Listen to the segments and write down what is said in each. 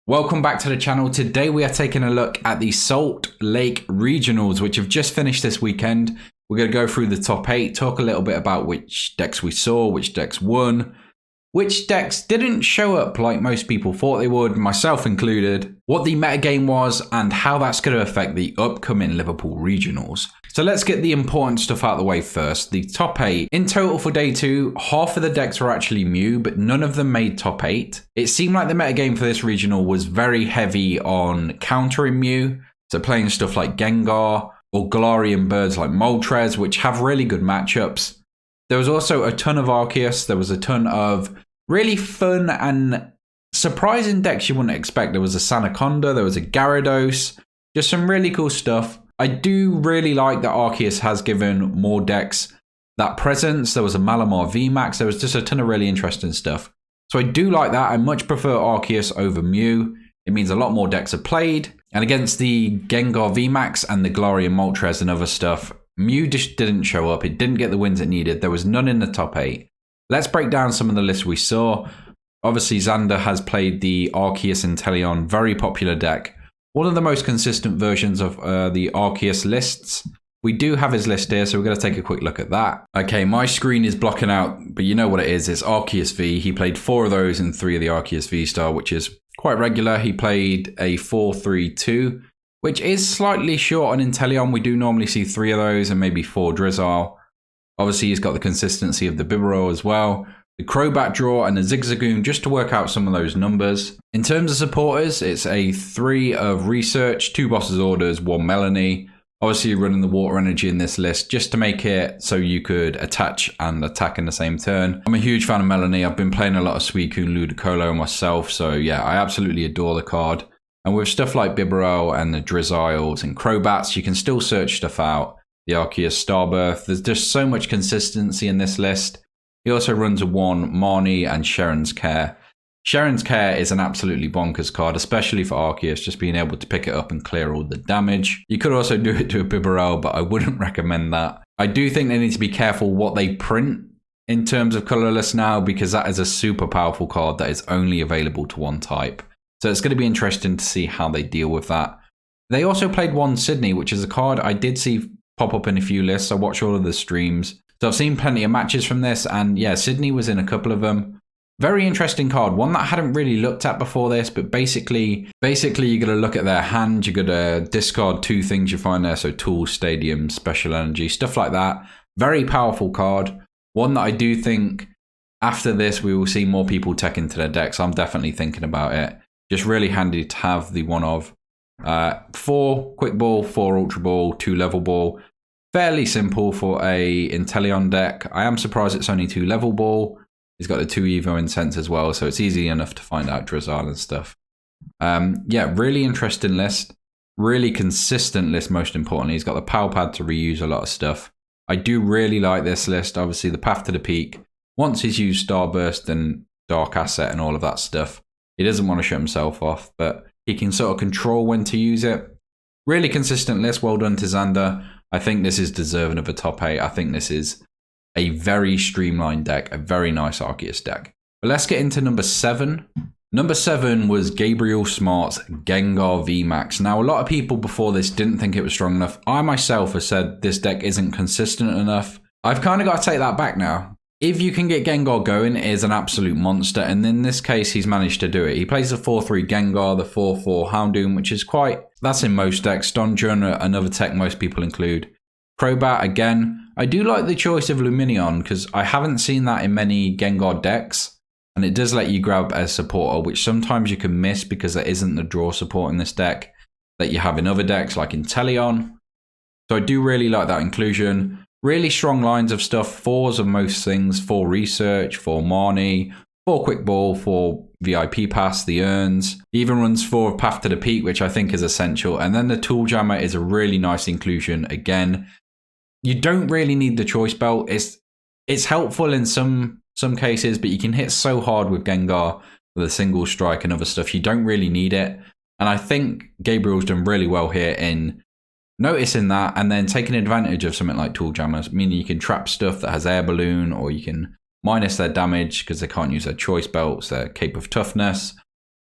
Welcome back to the channel. Today we are taking a look at the Salt Lake Regionals, which have just finished this weekend. We're going to go through the top 8, talk a little bit about which decks we saw, which decks won, which decks didn't show up like most people thought they would, myself included, what the metagame was, and how that's going to affect the upcoming Liverpool Regionals. So let's get the important stuff out of the way first. The top 8. In total for day 2, half of the decks were actually Mew, but none of them made top 8. It seemed like the metagame for this regional was very heavy on countering Mew, so playing stuff like Gengar or Galarian birds like Moltres, which have really good matchups. There was also a ton of Arceus. There was a ton of really fun and surprising decks you wouldn't expect. There was a Sanaconda, there was a Gyarados, just some really cool stuff. I do really like that Arceus has given more decks that presence. There was a Malamar VMax. There was just a ton of really interesting stuff. So I do like that. I much prefer Arceus over Mew. It means a lot more decks are played. And against the Gengar VMax and the Galarian Moltres and other stuff, Mew just didn't show up. It didn't get the wins it needed. There was none in the top 8. Let's break down some of the lists we saw. Obviously, Xander has played the Arceus Inteleon, very popular deck. One of the most consistent versions of the Arceus lists. We do have his list here, so we're going to take a quick look at that. Okay, my screen is blocking out, but you know what it is. It's Arceus V. He played 4 of those in 3 of the Arceus VStar, which is quite regular. He played a 4-3-2, which is slightly short on Inteleon. We do normally see 3 of those and maybe 4 Drizzile. Obviously, he's got the consistency of the Bibarel as well. The Crobat draw and the Zigzagoon just to work out some of those numbers. In terms of supporters, it's a 3 of Research, 2 Boss's Orders, 1 Melanie. Obviously, you're running the Water Energy in this list just to make it so you could attach and attack in the same turn. I'm a huge fan of Melanie. I've been playing a lot of Suicune Ludicolo myself, so yeah, I absolutely adore the card. And with stuff like Bibarel and the Drizziles and Crobats, you can still search stuff out. The Arceus Starbirth, there's just so much consistency in this list. He also runs a 1 Marnie and Sharon's Care. Sharon's Care is an absolutely bonkers card, especially for Arceus, just being able to pick it up and clear all the damage. You could also do it to a Bibarel, but I wouldn't recommend that. I do think they need to be careful what they print in terms of colorless now, because that is a super powerful card that is only available to one type. So it's going to be interesting to see how they deal with that. They also played 1 Sydney, which is a card I did see pop up in a few lists. I watch all of the streams. So I've seen plenty of matches from this, and yeah, Sydney was in a couple of them. Very interesting card, one that I hadn't really looked at before this, but basically you're going to look at their hand, you're going to discard 2 things you find there, so Tools, Stadium, Special Energy, stuff like that. Very powerful card, one that I do think after this we will see more people tech into their decks. I'm definitely thinking about it. Just really handy to have the one of 4 Quick Ball, 4 Ultra Ball, 2 Level Ball. Fairly simple for a Inteleon deck. I am surprised it's only 2 Level Ball. He's got the 2 Evo Incense as well, so it's easy enough to find out Drizzile and stuff. Yeah, really interesting list. Really consistent list, most importantly. He's got the Power Pad to reuse a lot of stuff. I do really like this list. Obviously, the Path to the Peak. Once he's used Starburst and Dark Asset and all of that stuff, he doesn't want to shut himself off, but he can sort of control when to use it. Really consistent list. Well done to Xander. I think this is deserving of a top 8. I think this is a very streamlined deck, a very nice Arceus deck. But let's get into number 7. Number 7 was Gabriel Smart's Gengar VMax. Now, a lot of people before this didn't think it was strong enough. I myself have said this deck isn't consistent enough. I've kind of got to take that back now. If you can get Gengar going, it is an absolute monster, and in this case, he's managed to do it. He plays the 4-3 Gengar, the 4-4 Houndoom, which is that's in most decks. Donjon, another tech most people include. Crobat, again. I do like the choice of Lumineon, because I haven't seen that in many Gengar decks, and it does let you grab a supporter, which sometimes you can miss because there isn't the draw support in this deck that you have in other decks, like Inteleon. So I do really like that inclusion. Really strong lines of stuff, 4s of most things, 4 Research, 4 Marnie, 4 Quick Ball, 4 VIP Pass, the Urns. He even runs 4 of Path to the Peak, which I think is essential. And then the Tool Jammer is a really nice inclusion. Again, you don't really need the Choice Belt. It's helpful in some cases, but you can hit so hard with Gengar with a single strike and other stuff. You don't really need it. And I think Gabriel's done really well here in noticing that and then taking advantage of something like Tool Jammers, meaning you can trap stuff that has Air Balloon, or you can minus their damage because they can't use their Choice Belts, their Cape of Toughness.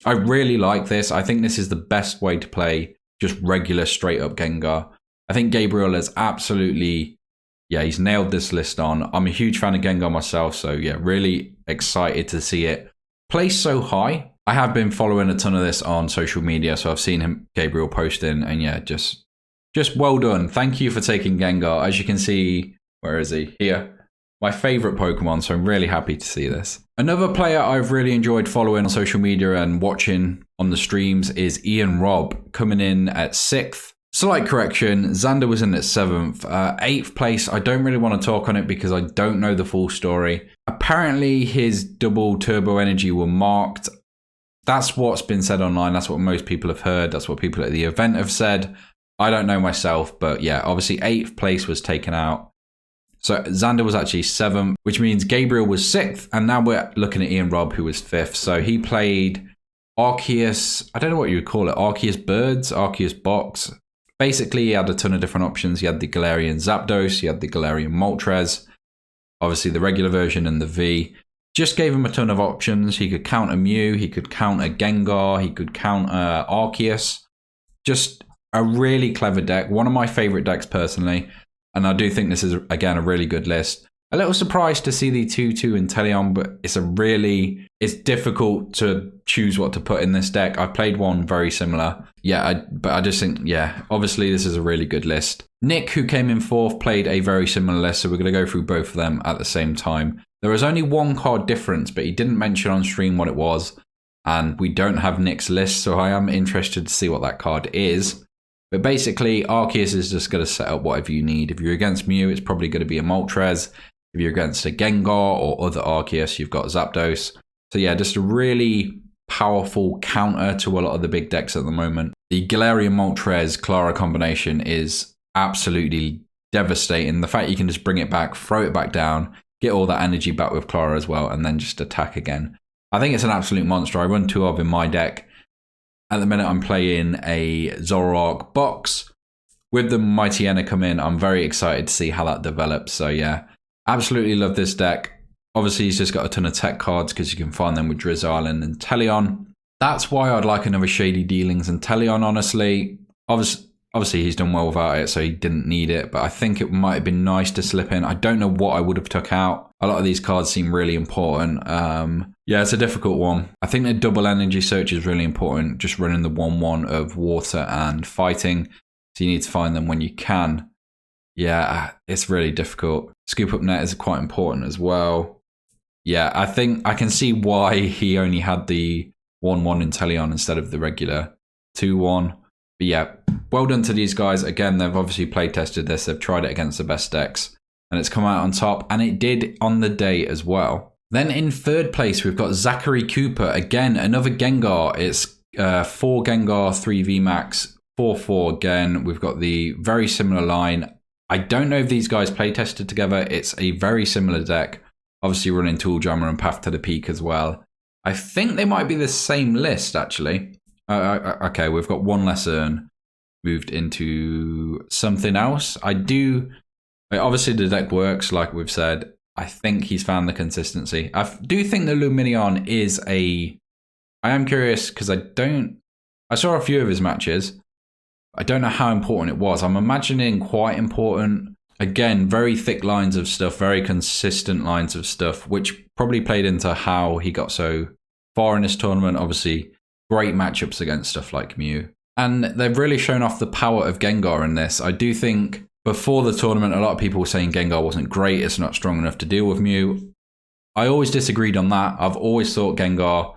I really like this. I think this is the best way to play just regular straight up Gengar. I think Gabriel is absolutely, yeah, he's nailed this list on. I'm a huge fan of Gengar myself, so yeah, really excited to see it placed so high. I have been following a ton of this on social media, so I've seen Gabriel posting, and yeah, just well done. Thank you for taking Gengar. As you can see, where is he? Here. My favorite Pokemon, so I'm really happy to see this. Another player I've really enjoyed following on social media and watching on the streams is Ian Robb, coming in at 6th. Slight correction, Xander was in at 7th. 8th place, I don't really want to talk on it because I don't know the full story. Apparently his double turbo energy were marked. That's what's been said online. That's what most people have heard. That's what people at the event have said. I don't know myself, but yeah, obviously 8th place was taken out. So Xander was actually 7th, which means Gabriel was 6th. And now we're looking at Ian Robb, who was 5th. So he played Arceus, I don't know what you would call it, Arceus Birds, Arceus Box. Basically, he had a ton of different options. He had the Galarian Zapdos, he had the Galarian Moltres, obviously the regular version and the V. Just gave him a ton of options. He could counter Mew, he could counter Gengar, he could counter Arceus. Just a really clever deck. One of my favorite decks personally. And I do think this is, again, a really good list. A little surprised to see the 2-2 Inteleon, but it's difficult to choose what to put in this deck. I played one very similar. Yeah, but I just think, yeah, obviously this is a really good list. Nick, who came in 4th, played a very similar list, so we're going to go through both of them at the same time. There was only one card difference, but he didn't mention on stream what it was, and we don't have Nick's list, so I am interested to see what that card is. But basically, Arceus is just going to set up whatever you need. If you're against Mew, it's probably going to be a Moltres. If you're against a Gengar or other Arceus, you've got Zapdos. So yeah, just a really powerful counter to a lot of the big decks at the moment. The Galarian Moltres Clara combination is absolutely devastating. The fact you can just bring it back, throw it back down, get all that energy back with Clara as well, and then just attack again. I think it's an absolute monster. I run 2 of in my deck. At the minute, I'm playing a Zoroark box. With the Mightyena come in, I'm very excited to see how that develops. So yeah, absolutely love this deck. Obviously, he's just got a ton of tech cards because you can find them with Drizzile and Inteleon. That's why I'd like another Shady Dealings and Inteleon, honestly. Obviously, he's done well without it, so he didn't need it. But I think it might have been nice to slip in. I don't know what I would have took out. A lot of these cards seem really important. Yeah, it's a difficult one. I think the double energy search is really important. Just running the 1-1 of water and fighting. So you need to find them when you can. Yeah, it's really difficult. Scoop up net is quite important as well. Yeah, I think I can see why he only had the 1-1 Inteleon instead of the regular 2-1. But yeah, well done to these guys. Again, they've obviously play tested this. They've tried it against the best decks. And it's come out on top. And it did on the day as well. Then in 3rd place, we've got Zachary Cooper. Again, another Gengar. It's 4 Gengar, 3 VMax, 4-4 again. We've got the very similar line. I don't know if these guys play tested together. It's a very similar deck. Obviously running Tool Jammer and Path to the Peak as well. I think they might be the same list, actually. Okay, we've got one less urn moved into something else. Obviously the deck works, like we've said. I think he's found the consistency. I do think the Lumineon is I am curious because I saw a few of his matches. I don't know how important it was. I'm imagining quite important. Again, very thick lines of stuff, very consistent lines of stuff, which probably played into how he got so far in this tournament. Obviously, great matchups against stuff like Mew. And they've really shown off the power of Gengar in this. I do think before the tournament, a lot of people were saying Gengar wasn't great. It's not strong enough to deal with Mew. I always disagreed on that. I've always thought Gengar,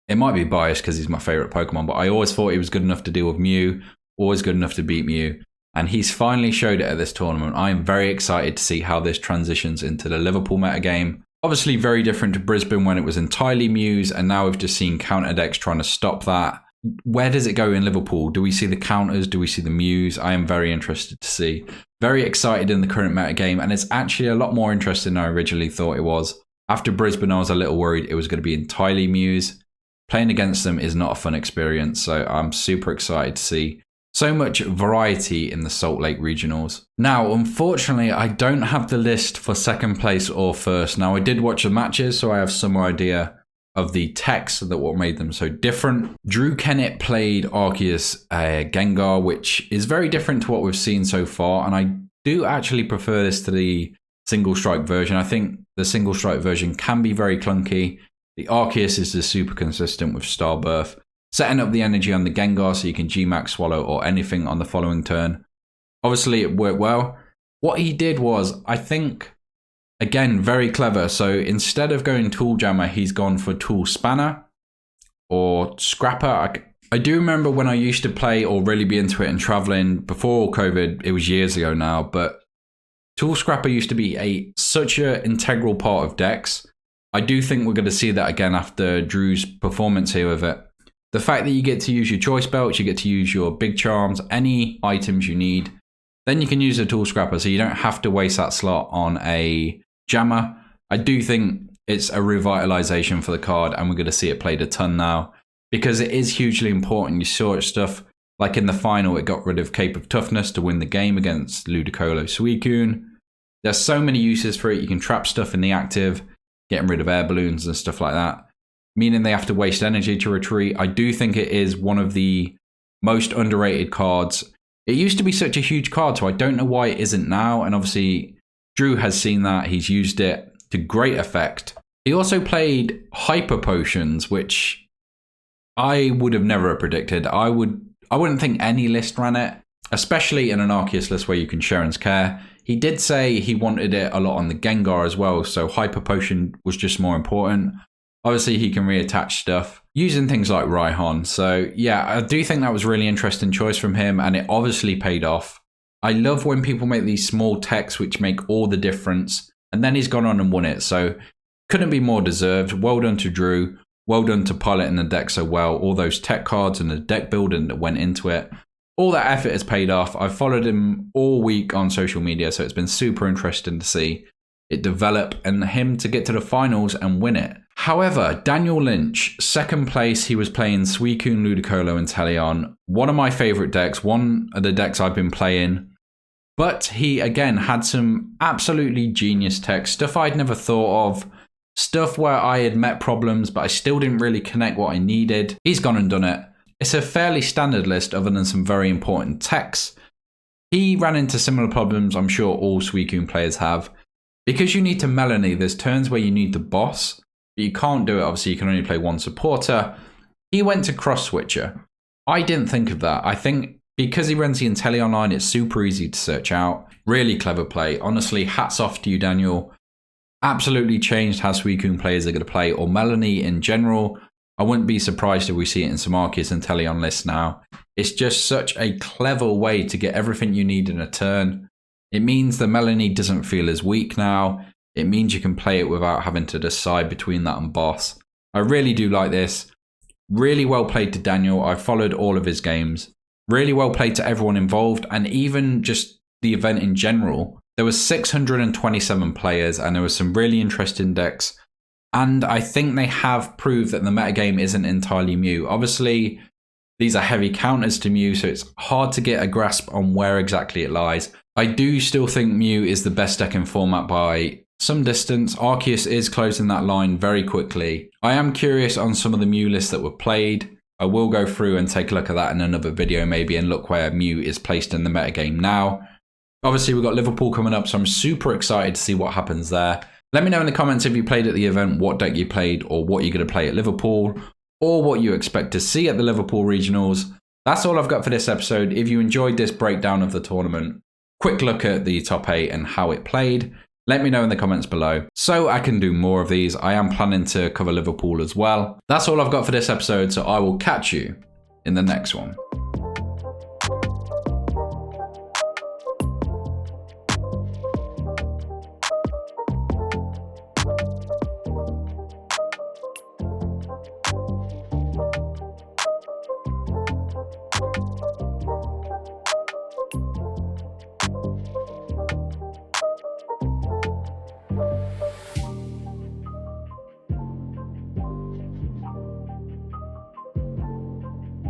it might be biased because he's my favorite Pokemon, but I always thought he was good enough to deal with Mew, always good enough to beat Mew. And he's finally showed it at this tournament. I am very excited to see how this transitions into the Liverpool metagame. Obviously very different to Brisbane when it was entirely Mews, and now we've just seen counter decks trying to stop that. Where does it go in Liverpool? Do we see the counters? Do we see the Mews? I am very interested to see. Very excited in the current metagame, and it's actually a lot more interesting than I originally thought it was. After Brisbane, I was a little worried it was going to be entirely Mews. Playing against them is not a fun experience, so I'm super excited to see so much variety in the Salt Lake Regionals. Now, unfortunately, I don't have the list for second place or first. Now, I did watch the matches, so I have some idea of the techs that what made them so different. Drew Kennett played Arceus Gengar, which is very different to what we've seen so far, and I do actually prefer this to the single strike version. I think the single strike version can be very clunky. The Arceus is just super consistent with Starbirth, setting up the energy on the Gengar so you can G-Max Swallow or anything on the following turn. Obviously, it worked well. What he did was, I think, again, very clever. So instead of going Tool Jammer, he's gone for Tool Spanner or Scrapper. I do remember when I used to play or really be into it and traveling before COVID, it was years ago now, but Tool Scrapper used to be such an integral part of decks. I do think we're going to see that again after Drew's performance here with it. The fact that you get to use your choice belts, you get to use your big charms, any items you need, then you can use a Tool Scrapper so you don't have to waste that slot on a jammer. I do think it's a revitalization for the card, and we're going to see it played a ton now because it is hugely important. You saw it stuff like in the final, it got rid of Cape of Toughness to win the game against Ludicolo Suicune. There's so many uses for it. You can trap stuff in the active, getting rid of air balloons and stuff like that, meaning they have to waste energy to retreat. I do think it is one of the most underrated cards. It used to be such a huge card, so I don't know why it isn't now. And obviously, Drew has seen that. He's used it to great effect. He also played Hyper Potions, which I would have never predicted. I wouldn't think any list ran it, especially in an Arceus list where you can share and care. He did say he wanted it a lot on the Gengar as well, so Hyper Potion was just more important. Obviously, he can reattach stuff using things like Raihan. So yeah, I do think that was a really interesting choice from him, and it obviously paid off. I love when people make these small techs which make all the difference, and then he's gone on and won it. So couldn't be more deserved. Well done to Drew. Well done to piloting the deck so well. All those tech cards and the deck building that went into it. All that effort has paid off. I've followed him all week on social media, so it's been super interesting to see it develop and him to get to the finals and win it. However, Daniel Lynch, second place, he was playing Suicune, Ludicolo, and Teleon. One of my favorite decks, one of the decks I've been playing. But he, again, had some absolutely genius tech, stuff I'd never thought of, stuff where I had met problems, but I still didn't really connect what I needed. He's gone and done it. It's a fairly standard list other than some very important techs. He ran into similar problems I'm sure all Suicune players have. Because you need to Melanie, there's turns where you need the boss, but you can't do it. Obviously, you can only play one supporter. He went to Cross Switcher. I didn't think of that. I think because he runs the Inteleon line, it's super easy to search out. Really clever play. Honestly, hats off to you, Daniel. Absolutely changed how Suicune players are going to play, or Melanie in general. I wouldn't be surprised if we see it in some Arceus and Teleon lists now. It's just such a clever way to get everything you need in a turn. It means the Melanie doesn't feel as weak now. It means you can play it without having to decide between that and boss. I really do like this. Really well played to Daniel. I followed all of his games. Really well played to everyone involved, and even just the event in general. There was 627 players, and there was some really interesting decks. And I think they have proved that the metagame isn't entirely Mew. Obviously, these are heavy counters to Mew, so it's hard to get a grasp on where exactly it lies. I do still think Mew is the best deck in format by some distance. Arceus is closing that line very quickly. I am curious on some of the Mew lists that were played. I will go through and take a look at that in another video maybe and look where Mew is placed in the metagame now. Obviously, we've got Liverpool coming up, so I'm super excited to see what happens there. Let me know in the comments if you played at the event, what deck you played, or what you're going to play at Liverpool, or what you expect to see at the Liverpool regionals. That's all I've got for this episode. If you enjoyed this breakdown of the tournament, quick look at the top 8 and how it played, let me know in the comments below so I can do more of these. I am planning to cover Liverpool as well. That's all I've got for this episode, so I will catch you in the next one.